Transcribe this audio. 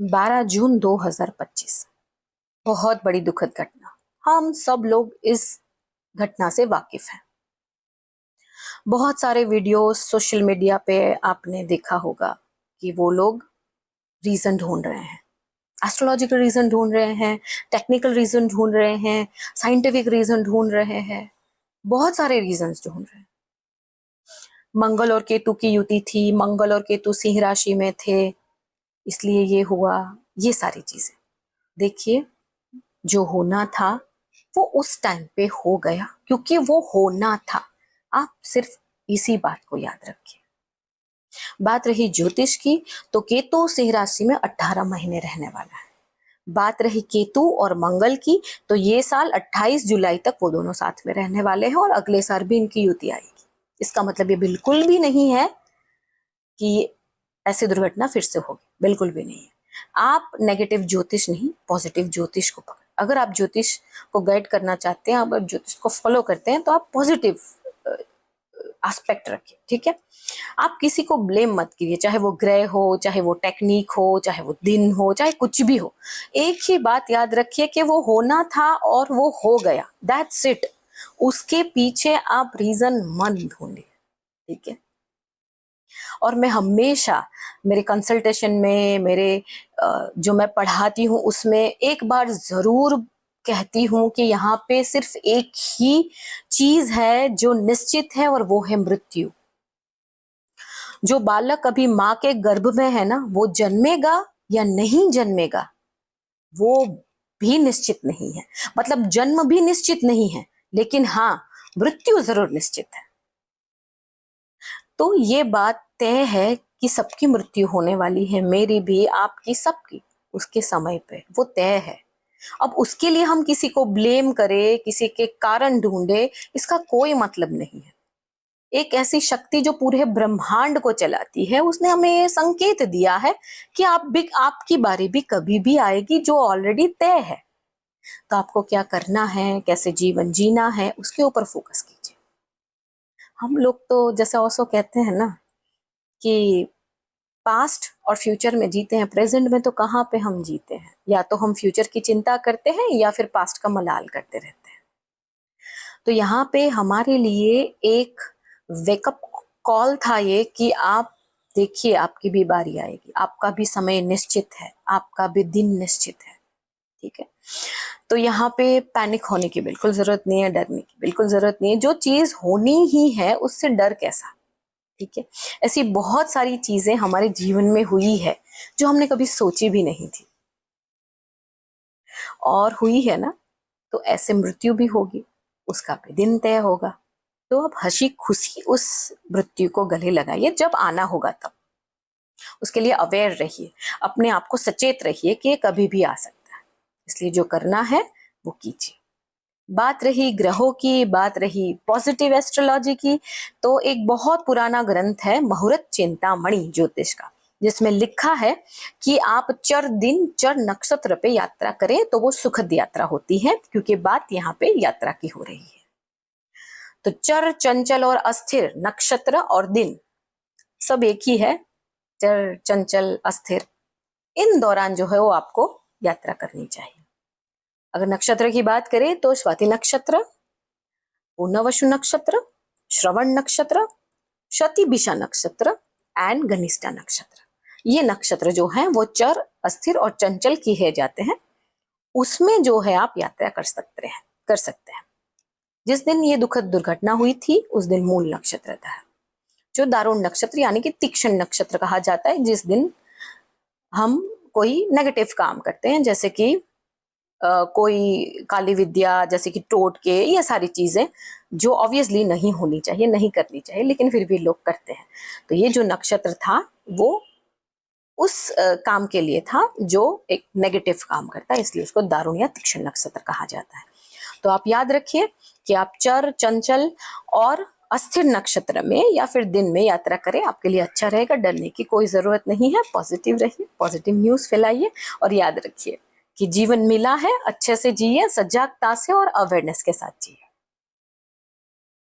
12 जून 2025, बहुत बड़ी दुखद घटना। हम सब लोग इस घटना से वाकिफ हैं। बहुत सारे वीडियोस सोशल मीडिया पे आपने देखा होगा कि वो लोग रीजन ढूंढ रहे हैं, एस्ट्रोलॉजिकल रीजन ढूंढ रहे हैं, टेक्निकल रीजन ढूंढ रहे हैं, साइंटिफिक रीजन ढूंढ रहे हैं, बहुत सारे रीजंस ढूंढ रहे हैं। मंगल और केतु की युति थी, मंगल और केतु सिंह राशि में थे, इसलिए ये हुआ, ये सारी चीजें। देखिए, जो होना था वो उस टाइम पे हो गया, क्योंकि वो होना था। आप सिर्फ इसी बात को याद रखिए। बात रही ज्योतिष की, तो केतु सिंह राशि में 18 महीने रहने वाला है। बात रही केतु और मंगल की, तो ये साल 28 जुलाई तक वो दोनों साथ में रहने वाले हैं और अगले साल भी इनकी युति आएगी। इसका मतलब ये बिल्कुल भी नहीं है कि ऐसी दुर्घटना फिर से होगी, बिल्कुल भी नहीं है। आप नेगेटिव ज्योतिष नहीं, पॉजिटिव ज्योतिष को पकड़। अगर आप ज्योतिष को गाइड करना चाहते हैं, आप ज्योतिष को फॉलो करते हैं, तो आप पॉजिटिव एस्पेक्ट रखिए, ठीक है। आप किसी को ब्लेम मत कीजिए, चाहे वो ग्रह हो, चाहे वो टेक्निक हो, चाहे वो दिन हो, चाहे कुछ भी हो। एक ही बात याद रखिए कि वो होना था और वो हो गया, दैट्स इट। उसके पीछे आप रीजन मत ढूंढिए, ठीक है। और मैं हमेशा मेरे कंसल्टेशन में, मेरे जो मैं पढ़ाती हूँ उसमें एक बार जरूर कहती हूँ कि यहाँ पे सिर्फ एक ही चीज है जो निश्चित है, और वो है मृत्यु। जो बालक अभी माँ के गर्भ में है ना, वो जन्मेगा या नहीं जन्मेगा वो भी निश्चित नहीं है। मतलब जन्म भी निश्चित नहीं है, लेकिन हाँ, मृत्यु जरूर निश्चित है। तो ये बात तय है कि सबकी मृत्यु होने वाली है, मेरी भी, आपकी, सबकी, उसके समय पे वो तय है। अब उसके लिए हम किसी को ब्लेम करें, किसी के कारण ढूंढे, इसका कोई मतलब नहीं है। एक ऐसी शक्ति जो पूरे ब्रह्मांड को चलाती है, उसने हमें ये संकेत दिया है कि आपकी बारी भी कभी भी आएगी, जो ऑलरेडी तय है। तो आपको क्या करना है, कैसे जीवन जीना है, उसके ऊपर फोकस कीजिए। हम लोग तो जैसे ऑसो कहते हैं ना कि पास्ट और फ्यूचर में जीते हैं, प्रेजेंट में तो कहाँ पे हम जीते हैं। या तो हम फ्यूचर की चिंता करते हैं या फिर पास्ट का मलाल करते रहते हैं। तो यहाँ पे हमारे लिए एक वेकअप कॉल था ये कि आप देखिए, आपकी भी बारी आएगी, आपका भी समय निश्चित है, आपका भी दिन निश्चित है, ठीक है। तो यहाँ पे पैनिक होने की बिल्कुल जरूरत नहीं है, डरने की बिल्कुल जरूरत नहीं है। जो चीज होनी ही है उससे डर कैसा, ठीक है। ऐसी बहुत सारी चीजें हमारे जीवन में हुई है जो हमने कभी सोची भी नहीं थी, और हुई है ना, तो ऐसे मृत्यु भी होगी, उसका भी दिन तय होगा। तो अब हंसी खुशी उस मृत्यु को गले लगाइए, जब आना होगा तब। उसके लिए अवेयर रहिए, अपने आप को सचेत रहिए कि ये कभी भी आ सकता है, इसलिए जो करना है वो कीजिए। बात रही ग्रहों की, बात रही पॉजिटिव एस्ट्रोलॉजी की, तो एक बहुत पुराना ग्रंथ है मुहूर्त चिंतामणि ज्योतिष का, जिसमें लिखा है कि आप चर दिन चर नक्षत्र पे यात्रा करें तो वो सुखद यात्रा होती है, क्योंकि बात यहाँ पे यात्रा की हो रही है। तो चर, चंचल और अस्थिर नक्षत्र और दिन सब एक ही है। चर, चंचल, अस्थिर, इन दौरान जो है वो आपको यात्रा करनी चाहिए। अगर नक्षत्र की बात करें तो स्वाति नक्षत्र, पूर्णवसु नक्षत्र, श्रवण नक्षत्र, शतिभिषा नक्षत्र एंड घनिष्ठा नक्षत्र, ये नक्षत्र जो हैं वो चर, अस्थिर और चंचल किए जाते हैं। उसमें जो है आप यात्रा कर सकते हैं। जिस दिन ये दुखद दुर्घटना हुई थी उस दिन मूल नक्षत्र था, जो दारुण नक्षत्र यानी कि तीक्ष्ण नक्षत्र कहा जाता है, जिस दिन हम कोई नेगेटिव काम करते हैं, जैसे कि कोई काली विद्या, जैसे कि टोटके, ये सारी चीजें जो ऑब्वियसली नहीं होनी चाहिए, नहीं करनी चाहिए, लेकिन फिर भी लोग करते हैं। तो ये जो नक्षत्र था वो उस काम के लिए था जो एक नेगेटिव काम करता है, इसलिए इसको दारुण या तीक्ष्ण नक्षत्र कहा जाता है। तो आप याद रखिए कि आप चर, चंचल और अस्थिर नक्षत्र में या फिर दिन में यात्रा करें, आपके लिए अच्छा रहेगा। डरने की कोई जरूरत नहीं है, पॉजिटिव रहिए, पॉजिटिव न्यूज फैलाइए, और याद रखिए कि जीवन मिला है, अच्छे से जिए, सजागता से और अवेयरनेस के साथ जिए।